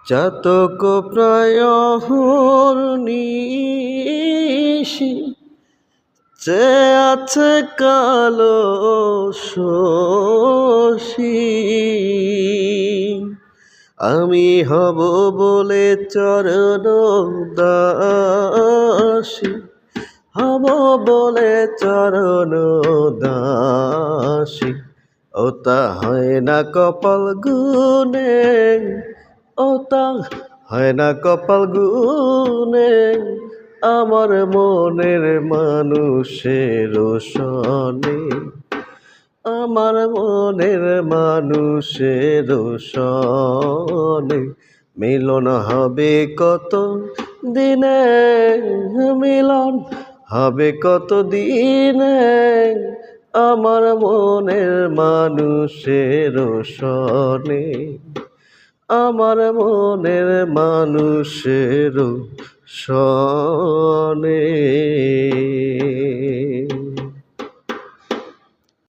চাতক প্রায় অহর্নিশি যে আছে কালো শশী। আমি হব বলে চরণ দাসী, হব বলে চরণ দাসী। ও তা হয় না কপাল গুনে, ও তা হয় না কপাল গুনে, আমার মনের মানুষের সনে, আমার মনের মানুষের সনে। মিলন হবে কত দিনে, মিলন হবে কত দিনে, আমার মনের মানুষের সনে, আমার মনের মানুষের সনে।